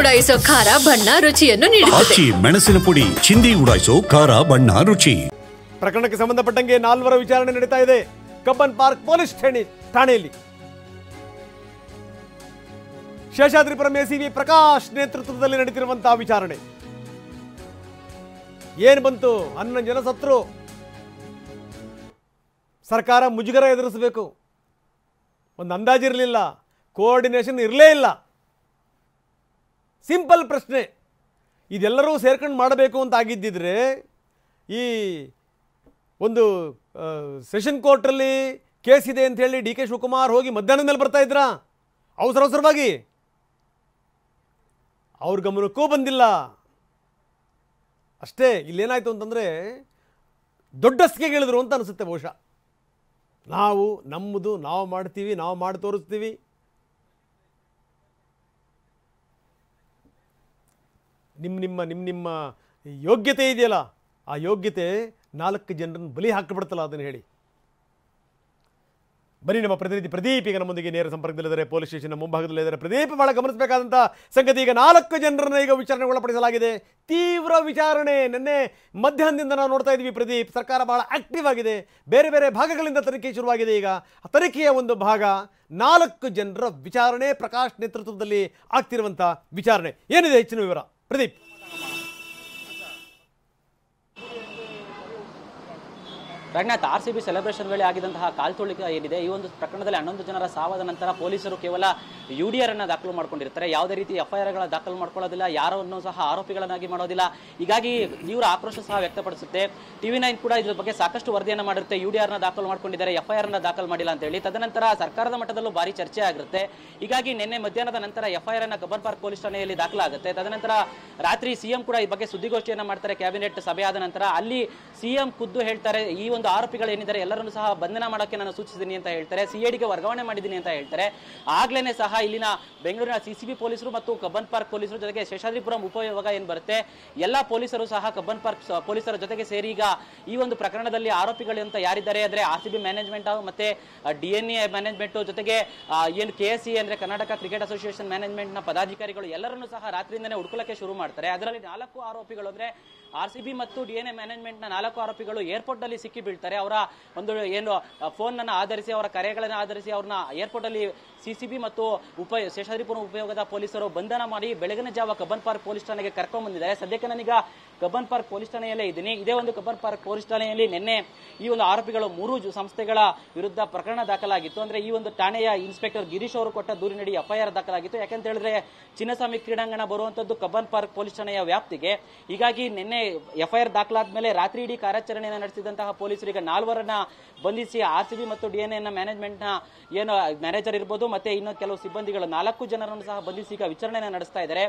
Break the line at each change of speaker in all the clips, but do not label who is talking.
ಉಡಾಯಿಸೋ ಖಾರ ಬಣ್ಣ ರುಚಿಯನ್ನು ನೀಡುತ್ತದೆ.
ಮೆಣಸಿನ ಪುಡಿ ಚಿಂದಿ ಉಡಾಯಿಸೋ ಖಾರ ಬಣ್ಣ ರುಚಿ.
ಪ್ರಕರಣಕ್ಕೆ ಸಂಬಂಧಪಟ್ಟಂಗೆ 4 ವಿಚಾರಣೆ ನಡೀತಾ ಇದೆ ಕಬ್ಬನ್ ಪಾರ್ಕ್ ಪೊಲೀಸ್ ಠಾಣೆಯಲ್ಲಿ. ಶೇಷಾದ್ರಿಪುರಂ ಎಸಿಪಿ ಪ್ರಕಾಶ್ ನೇತೃತ್ವದಲ್ಲಿ ನಡೀತಿರುವಂತಹ ವಿಚಾರಣೆ. ಏನ್ ಬಂತು? 11 ಜನ ಸತ್ರು. ಸರ್ಕಾರ ಮುಜುಗರ ಎದುರಿಸಬೇಕು. ಒಂದು ಅಂದಾಜಿರಲಿಲ್ಲ, ಕೋಆರ್ಡಿನೇಷನ್ ಇರಲೇ ಇಲ್ಲ. ಸಿಂಪಲ್ ಪ್ರಶ್ನೆ. ಇದೆಲ್ಲರೂ ಸೇರ್ಕೊಂಡು ಮಾಡಬೇಕು ಅಂತ ಆಗಿದ್ದಿದ್ರೆ ಈ ಒಂದು ಸೆಷನ್ ಕೋರ್ಟಲ್ಲಿ ಕೇಸ್ ಇದೆ ಅಂತ ಹೇಳಿ ಡಿ ಕೆ ಶಿವಕುಮಾರ್ ಹೋಗಿ ಮಧ್ಯಾಹ್ನದ ಮೇಲೆ ಬರ್ತಾ ಇದ್ರಾ ಅವಸರವಾಗಿ? ಅವ್ರ ಗಮನಕ್ಕೂ ಬಂದಿಲ್ಲ. ಅಷ್ಟೇ. ಇಲ್ಲೇನಾಯಿತು ಅಂತಂದರೆ ದೊಡ್ಡಸ್ಗೆ ಹೇಳಿದ್ರು ಅಂತ ಅನಿಸುತ್ತೆ ಬಹುಶಃ. ನಾವು ನಮ್ಮದು ನಾವು ಮಾಡ್ತೀವಿ, ನಾವು ಮಾಡಿ ತೋರಿಸ್ತೀವಿ. ನಿಮ್ಮ ಯೋಗ್ಯತೆ ಇದೆಯಲ್ಲ, ಆ ಯೋಗ್ಯತೆ 4 ಜನರನ್ನು ಬಲಿ ಹಾಕಿಬಿಡ್ತಲ್ಲ, ಅದನ್ನು ಹೇಳಿ. ಬನ್ನಿ, ನಮ್ಮ ಪ್ರತಿನಿಧಿ ಪ್ರದೀಪ್ ಈಗ ನಮ್ಮೊಂದಿಗೆ ನೇರ ಸಂಪರ್ಕದಲ್ಲಿದ್ದಾರೆ. ಪೊಲೀಸ್ ಸ್ಟೇಷನ್ನ ಮುಂಭಾಗದಲ್ಲಿದ್ದಾರೆ. ಪ್ರದೀಪ್, ಬಹಳ ಗಮನಿಸಬೇಕಾದಂಥ ಸಂಗತಿ, ಈಗ 4 ಜನರನ್ನು ಈಗ ವಿಚಾರಣೆಗೆ ಒಳಪಡಿಸಲಾಗಿದೆ. ತೀವ್ರ ವಿಚಾರಣೆ. ನಿನ್ನೆ ಮಧ್ಯಾಹ್ನದಿಂದ ನಾವು ನೋಡ್ತಾ ಇದ್ವಿ ಪ್ರದೀಪ್. ಸರ್ಕಾರ ಬಹಳ ಆಕ್ಟಿವ್ ಆಗಿದೆ. ಬೇರೆ ಬೇರೆ ಭಾಗಗಳಿಂದ ತನಿಖೆ ಶುರುವಾಗಿದೆ. ಈಗ ಆ ತನಿಖೆಯ ಒಂದು ಭಾಗ 4 ಜನರ ವಿಚಾರಣೆ, ಪ್ರಕಾಶ್ ನೇತೃತ್ವದಲ್ಲಿ ಆಗ್ತಿರುವಂಥ ವಿಚಾರಣೆ. ಏನಿದೆ ಹೆಚ್ಚಿನ ವಿವರ ಪ್ರದೀಪ್?
ರಂಗನಾಥ್, RCB ಸೆಲೆಬ್ರೇಷನ್ ವೇಳೆ ಆಗಿದ್ದಂತಹ ಕಾಲ್ತುಳಿಕೆ ಏನಿದೆ, ಈ ಒಂದು ಪ್ರಕರಣದಲ್ಲಿ 11 ಜನರ ಸಾವಾದ ನಂತರ ಪೊಲೀಸರು ಕೇವಲ UDR ಅನ್ನು ದಾಖಲು ಮಾಡ್ಕೊಂಡಿರ್ತಾರೆ. ಯಾವುದೇ ರೀತಿ FIR ದಾಖಲು ಮಾಡ್ಕೊಳ್ಳೋದಿಲ್ಲ, ಯಾರನ್ನು ಸಹ ಆರೋಪಿಗಳನ್ನಾಗಿ ಮಾಡೋದಿಲ್ಲ. ಹೀಗಾಗಿ ತೀವ್ರ ಆಕ್ರೋಶ ಸಹ ವ್ಯಕ್ತಪಡಿಸುತ್ತೆ. TV9 ಕೂಡ ಇದ್ರ ಬಗ್ಗೆ ಸಾಕಷ್ಟು ವರದಿಯನ್ನು ಮಾಡಿರುತ್ತೆ. UDR ದಾಖಲು ಮಾಡ್ಕೊಂಡಿದ್ದಾರೆ, FIR ದಾಖಲು ಮಾಡಿಲ್ಲ ಅಂತ ಹೇಳಿ. ತದನಂತರ ಸರ್ಕಾರದ ಮಟ್ಟದಲ್ಲೂ ಭಾರಿ ಚರ್ಚೆ ಆಗಿರುತ್ತೆ. ಹೀಗಾಗಿ ನಿನ್ನೆ ಮಧ್ಯಾಹ್ನದ ನಂತರ FIR ಕಬ್ಬನ್ ಪಾರ್ಕ್ ಪೊಲೀಸ್ ಠಾಣೆಯಲ್ಲಿ ದಾಖಲಾಗುತ್ತೆ. ತದನಂತರ ರಾತ್ರಿ CM ಕೂಡ ಈ ಬಗ್ಗೆ ಸುದ್ದಿಗೋಷ್ಠಿಯನ್ನು ಮಾಡ್ತಾರೆ. ಕ್ಯಾಬಿನೆಟ್ ಸಭೆ ಆದ ನಂತರ ಅಲ್ಲಿ CM ಖುದ್ದು ಹೇಳ್ತಾರೆ, ಈ ಒಂದು ಆರೋಪಿಗಳು ಏನಿದ್ದಾರೆ ಎಲ್ಲರನ್ನು ಸಹ ಬಂಧನ ಮಾಡೋಕೆ ನಾನು ಸೂಚಿಸಿದ್ದೀನಿ ಅಂತ ಹೇಳ್ತಾರೆ. CIDಗೆ ವರ್ಗಾವಣೆ ಮಾಡಿದ್ದೀನಿ ಅಂತ ಹೇಳ್ತಾರೆ. ಆಗ್ಲೇನೆ ಸಹ ಇಲ್ಲಿನ ಬೆಂಗಳೂರಿನ CCB ಪೊಲೀಸರು ಮತ್ತು ಕಬ್ಬನ್ ಪಾರ್ಕ್ ಪೊಲೀಸರು ಜೊತೆಗೆ ಶೇಷಾದ್ರಿಪುರಂ ಉಪವಿಭಾಗ ಏನ್ ಬರುತ್ತೆ ಎಲ್ಲ ಪೊಲೀಸರು ಸಹ ಕಬ್ಬನ್ ಪಾರ್ಕ್ ಪೊಲೀಸರ ಜೊತೆಗೆ ಸೇರಿ ಈಗ ಈ ಒಂದು ಪ್ರಕರಣದಲ್ಲಿ ಆರೋಪಿಗಳು ಅಂತ ಯಾರಿದ್ದಾರೆ ಅಂದ್ರೆ RCB ಮ್ಯಾನೇಜ್ಮೆಂಟ್ ಮತ್ತೆ DNA ಮ್ಯಾನೇಜ್ಮೆಂಟ್ ಜೊತೆಗೆ ಏನು KSE ಅಂದ್ರೆ ಕರ್ನಾಟಕ ಕ್ರಿಕೆಟ್ ಅಸೋಸಿಯೇಷನ್ ಮ್ಯಾನೇಜ್ಮೆಂಟ್ ನ ಪದಾಧಿಕಾರಿಗಳು ಎಲ್ಲರನ್ನು ಸಹ ರಾತ್ರಿಯಿಂದನೇ ಹುಡುಕಲಿಕ್ಕೆ ಶುರು ಮಾಡ್ತಾರೆ. ಅದರಲ್ಲಿ 4 ಆರೋಪಿಗಳು ಅಂದ್ರೆ RCB ಮತ್ತು DNA ಮ್ಯಾನೇಜ್ಮೆಂಟ್ ನ 4 ಆರೋಪಿಗಳು ಏರ್ಪೋರ್ಟ್ ಅಲ್ಲಿ ಸಿಕ್ಕಿ ಬೀಳ್ತಾರೆ. ಅವರ ಒಂದು ಏನು ಫೋನ್ ಅನ್ನು ಆಧರಿಸಿ, ಅವರ ಕರೆಗಳನ್ನು ಆಧರಿಸಿ ಅವ್ರನ್ನ ಏರ್ಪೋರ್ಟ್ ಅಲ್ಲಿ CCB ಮತ್ತು ಶೇಷಾದ್ರಿಪುರಂ ಉಪಯೋಗದ ಪೊಲೀಸರು ಬಂಧನ ಮಾಡಿ ಬೆಳಗಿನ ಜಾವ ಕಬ್ಬನ್ ಪಾರ್ಕ್ ಪೊಲೀಸ್ ಠಾಣೆಗೆ ಕರ್ಕೊಂಡ್ ಬಂದಿದ್ದಾರೆ. ಸದ್ಯಕ್ಕೆ ನಾನೀಗ ಕಬ್ಬನ್ ಪಾರ್ಕ್ ಪೊಲೀಸ್ ಠಾಣೆಯಲ್ಲೇ ಇದ್ದೀನಿ. ಇದೇ ಒಂದು ಕಬ್ಬನ್ ಪಾರ್ಕ್ ಪೊಲೀಸ್ ಠಾಣೆಯಲ್ಲಿ ನಿನ್ನೆ ಈ ಒಂದು ಆರೋಪಿಗಳು 3 ಸಂಸ್ಥೆಗಳ ವಿರುದ್ಧ ಪ್ರಕರಣ ದಾಖಲಾಗಿತ್ತು. ಅಂದ್ರೆ ಈ ಒಂದು ಠಾಣೆಯ ಇನ್ಸ್ಪೆಕ್ಟರ್ ಗಿರೀಶ್ ಅವರು ಕೊಟ್ಟ ದೂರಿನಡಿ FIR ದಾಖಲಾಗಿತ್ತು. ಯಾಕಂತ ಹೇಳಿದ್ರೆ ಚಿನ್ನಸ್ವಾಮಿ ಕ್ರೀಡಾಂಗಣ ಬರುವಂತದ್ದು ಕಬ್ಬನ್ ಪಾರ್ಕ್ ಪೊಲೀಸ್ ಠಾಣೆಯ ವ್ಯಾಪ್ತಿಗೆ. ಹೀಗಾಗಿ ನಿನ್ನೆ FIR ದಾಖಲಾದ ಮೇಲೆ ರಾತ್ರಿ ಇಡೀ ಕಾರ್ಯಾಚರಣೆಯನ್ನು ನಡೆಸಿದಂತಹ ಪೊಲೀಸರು ಈಗ 4 ಬಂಧಿಸಿ RCB ಮತ್ತು DNA ಮ್ಯಾನೇಜ್ಮೆಂಟ್ ನ ಏನು ಮ್ಯಾನೇಜರ್ ಇರ್ಬೋದು ಮತ್ತೆ ಇನ್ನು ಕೆಲವು ಸಿಬ್ಬಂದಿಗಳು 4 ಜನರನ್ನು ಸಹ ಬಂಧಿಸಿ ಈಗ ವಿಚಾರಣೆಯನ್ನು ನಡೆಸ್ತಾ ಇದ್ದಾರೆ.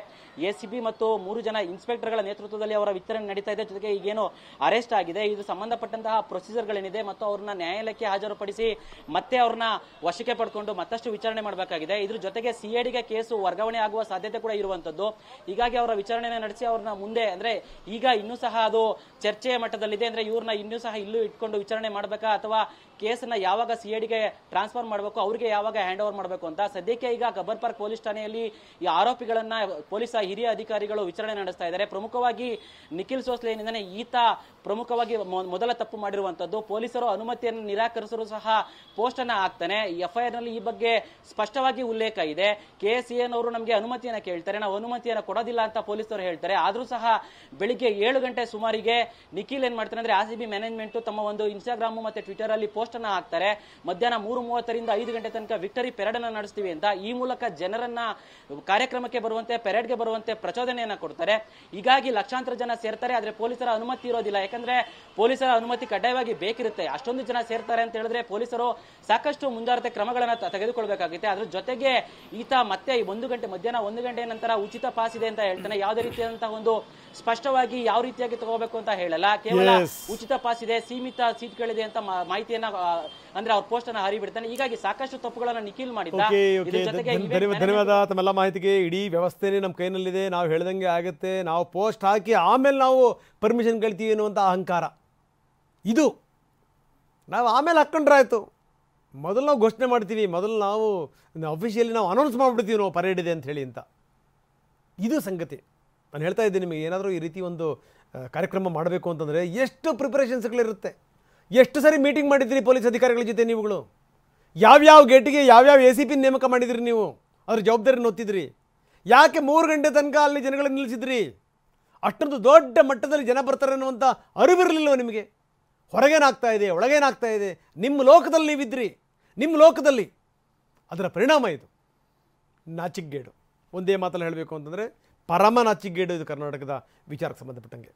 ACB ಮತ್ತು 3 ಜನ ಇನ್ಸ್ಪೆಕ್ಟರ್ಗಳ ನೇತೃತ್ವದಲ್ಲಿ ಅವರ ವಿಚಾರಣೆ ನಡೀತಾ ಇದೆ. ಜೊತೆಗೆ ಈಗೇನು ಅರೆಸ್ಟ್ ಆಗಿದೆ, ಇದು ಸಂಬಂಧಪಟ್ಟಂತಹ ಪ್ರೊಸೀಜರ್ಗಳೇನಿದೆ ಮತ್ತು ಅವ್ರನ್ನ ನ್ಯಾಯಾಲಯಕ್ಕೆ ಹಾಜರುಪಡಿಸಿ ಮತ್ತೆ ಅವ್ರನ್ನ ವಶಕ್ಕೆ ಪಡ್ಕೊಂಡು ಮತ್ತಷ್ಟು ವಿಚಾರಣೆ ಮಾಡಬೇಕಾಗಿದೆ. ಇದ್ರ ಜೊತೆಗೆ CIDಗೆ ಕೇಸು ವರ್ಗಾವಣೆ ಆಗುವ ಸಾಧ್ಯತೆ ಕೂಡ ಇರುವಂತದ್ದು. ಹೀಗಾಗಿ ಅವರ ವಿಚಾರಣೆಯನ್ನು ನಡೆಸಿ ಅವ್ರನ್ನ ಮುಂದೆ ಅಂದ್ರೆ ಈಗ ಇನ್ನೂ ಸಹ ಅದು ಚರ್ಚೆಯ ಮಟ್ಟದಲ್ಲಿದೆ. ಅಂದ್ರೆ ಇವ್ರನ್ನ ಇನ್ನೂ ಸಹ ಇಲ್ಲೂ ಇಟ್ಕೊಂಡು ವಿಚಾರಣೆ ಮಾಡಬೇಕಾ ಅಥವಾ ಕೇಸನ್ನ ಯಾವಾಗ CIDಗೆ ಟ್ರಾನ್ಸ್ಫರ್ ಮಾಡಬೇಕು, ಅವ್ರಿಗೆ ಯಾವಾಗ ಹ್ಯಾಂಡ್ ಓವರ್ ಮಾಡಬೇಕು ಅಂತ ಸದ್ಯಕ್ಕೆ ಈಗ ಕಬ್ಬನ್ ಪಾರ್ಕ್ ಪೊಲೀಸ್ ಠಾಣೆಯಲ್ಲಿ ಈ ಆರೋಪಿಗಳನ್ನ ಪೊಲೀಸ್ ಹಿರಿಯ ಅಧಿಕಾರಿಗಳು ವಿಚಾರಣೆ ನಡೆಸ್ತಾ ಇದ್ದಾರೆ. ಪ್ರಮುಖವಾಗಿ ನಿಖಿಲ್ ಸೋಸ್ಲೆ ಏನಿದ್ದಾನೆ, ಈತ ಪ್ರಮುಖವಾಗಿ ಮೊದಲ ತಪ್ಪು ಮಾಡಿರುವಂತದ್ದು. ಪೊಲೀಸರು ಅನುಮತಿಯನ್ನು ನಿರಾಕರಿಸಲು ಸಹ ಪೋಸ್ಟ್ ಅನ್ನ ಹಾಕ್ತಾನೆ. FIR ನಲ್ಲಿ ಈ ಬಗ್ಗೆ ಸ್ಪಷ್ಟವಾಗಿ ಉಲ್ಲೇಖ ಇದೆ. KSEN ಅವರು ನಮಗೆ ಅನುಮತಿಯನ್ನ ಕೇಳ್ತಾರೆ, ನಾವು ಅನುಮತಿಯನ್ನ ಕೊಡೋದಿಲ್ಲ ಅಂತ ಪೊಲೀಸರು ಹೇಳ್ತಾರೆ. ಆದ್ರೂ ಸಹ ಬೆಳಿಗ್ಗೆ 7 ಗಂಟೆ ಸುಮಾರಿಗೆ ನಿಖಿಲ್ ಏನ್ ಮಾಡ್ತಾನೆ ಅಂದ್ರೆ RCB ಮ್ಯಾನೇಜ್ಮೆಂಟ್ ತಮ್ಮ ಒಂದು ಇನ್ಸ್ಟಾಗ್ರಾಮ್ ಮತ್ತೆ ಟ್ವಿಟರ್ ಅಲ್ಲಿ ಪೋಸ್ಟ್ ಅನ್ನ ಹಾಕ್ತಾರೆ. ಮಧ್ಯಾಹ್ನ 3:30ರಿಂದ 5 ಗಂಟೆ ತನಕ ವಿಕ್ಟರಿ ಪೆರೇಡ್ ಅನ್ನ ನಡೆಸ್ತೀವಿ ಅಂತ. ಈ ಮೂಲಕ ಜನರನ್ನ ಕಾರ್ಯಕ್ರಮಕ್ಕೆ ಬರುವಂತೆ, ಪೆರೇಡ್ಗೆ ಬರುವಂತೆ ಪ್ರಚೋದನೆಯನ್ನ ಕೊಡ್ತಾರೆ. ಹೀಗಾಗಿ ಲಕ್ಷಾಂತರ ಜನ ಸೇರ್ತಾರೆ. ಆದ್ರೆ ಪೊಲೀಸರ ಅನುಮತಿ ಇರೋದಿಲ್ಲ. ಯಾಕಂದ್ರೆ ಪೊಲೀಸರ ಅನುಮತಿ ಕಡ್ಡಾಯವಾಗಿ ಬೇಕಿರುತ್ತೆ. ಅಷ್ಟೊಂದು ಜನ ಸೇರ್ತಾರೆ ಅಂತ ಹೇಳಿದ್ರೆ ಪೊಲೀಸರು ಸಾಕಷ್ಟು ಮುಂಜಾಗ್ರತೆ ಕ್ರಮಗಳನ್ನ ತೆಗೆದುಕೊಳ್ಬೇಕಾಗುತ್ತೆ. ಅದ್ರ ಜೊತೆಗೆ ಈತ ಮತ್ತೆ ಮಧ್ಯಾಹ್ನ 1 ಗಂಟೆ ನಂತರ ಉಚಿತ ಪಾಸ್ ಇದೆ ಅಂತ ಹೇಳ್ತಾನೆ. ಯಾವುದೇ ರೀತಿಯಾದಂತಹ ಒಂದು ಸ್ಪಷ್ಟವಾಗಿ ಯಾವ ರೀತಿಯಾಗಿ ತಗೋಬೇಕು ಅಂತ ಹೇಳಲ್ಲ. ಕೇವಲ ಉಚಿತ ಪಾಸ್ ಇದೆ, ಸೀಮಿತ ಸೀಟ್ಗಳಿದೆ ಅಂತ ಮಾಹಿತಿಯನ್ನ ಅಂದ್ರೆ ಅವ್ರ ಪೋಸ್ಟ್ ಅನ್ನ ಹರಿಬಿಡ್ತಾನೆ. ಹೀಗಾಗಿ ಸಾಕಷ್ಟು ತಪ್ಪುಗಳನ್ನ ನಿಖಿಲ್ ಮಾಡಿದ್ದ.
ಧನ್ಯವಾದ ತಮ್ಮೆಲ್ಲ ಮಾಹಿತಿಗೆ. ಇಡೀ ವ್ಯವಸ್ಥೆನೇ ನಮ್ಮ ಕೈನಲ್ಲಿದೆ, ನಾವು ಹೇಳ್ದಂಗೆ ಆಗುತ್ತೆ. ನಾವು ಪೋಸ್ಟ್ ಹಾಕಿ ಆಮೇಲೆ ನಾವು ಪರ್ಮಿಷನ್ ಕೇಳ್ತೀವಿ ಅನ್ನುವಂಥ ಅಹಂಕಾರ ಇದು. ನಾವು ಆಮೇಲೆ ಹಾಕ್ಕೊಂಡ್ರೆ ಆಯಿತು. ಮೊದಲು ನಾವು ಘೋಷಣೆ ಮಾಡ್ತೀವಿ, ಮೊದಲು ನಾವು ಅಫಿಷಿಯಲಿ ನಾವು ಅನೌನ್ಸ್ ಮಾಡಿಬಿಡ್ತೀವಿ ನಾವು ಪರೇಡ್ ಇದೆ ಅಂತ ಹೇಳಿ ಅಂತ. ಇದು ಸಂಗತಿ. ನಾನು ಹೇಳ್ತಾ ಇದ್ದೀನಿ ನಿಮಗೆ, ಏನಾದರೂ ಈ ರೀತಿ ಒಂದು ಕಾರ್ಯಕ್ರಮ ಮಾಡಬೇಕು ಅಂತಂದರೆ ಎಷ್ಟು ಪ್ರಿಪರೇಷನ್ಸ್ಗಳಿರುತ್ತೆ, ಎಷ್ಟು ಸರಿ ಮೀಟಿಂಗ್ ಮಾಡಿದ್ದೀರಿ ಪೊಲೀಸ್ ಅಧಿಕಾರಿಗಳ ಜೊತೆ ನೀವುಗಳು, ಯಾವ್ಯಾವ ಗೇಟಿಗೆ ಯಾವ್ಯಾವ ACP ನೇಮಕ ಮಾಡಿದಿರಿ, ನೀವು ಅದ್ರ ಜವಾಬ್ದಾರಿನ ಹೊತ್ತಿದ್ರಿ, ಯಾಕೆ 3 ಗಂಟೆ ತನಕ ಅಲ್ಲಿ ಜನಗಳನ್ನು ನಿಲ್ಲಿಸಿದ್ರಿ, ಅಷ್ಟೊಂದು ದೊಡ್ಡ ಮಟ್ಟದಲ್ಲಿ ಜನ ಬರ್ತಾರೆ ಅನ್ನುವಂಥ ಅರಿವಿರಲಿಲ್ಲವ ನಿಮಗೆ? ಹೊರಗೇನಾಗ್ತಾ ಇದೆ, ಒಳಗೇನಾಗ್ತಾ ಇದೆ, ನಿಮ್ಮ ಲೋಕದಲ್ಲಿ ನೀವಿದ್ರಿ, ನಿಮ್ಮ ಲೋಕದಲ್ಲಿ. ಅದರ ಪರಿಣಾಮ ಇದು ನಾಚಿಕೆಗೇಡು. ಒಂದೇ ಮಾತಲ್ಲಿ ಹೇಳಬೇಕು ಅಂತಂದರೆ ಪರಮ ನಾಚಿಕೆಗೇಡು ಇದು ಕರ್ನಾಟಕದ ವಿಚಾರಕ್ಕೆ ಸಂಬಂಧಪಟ್ಟಂಗೆ.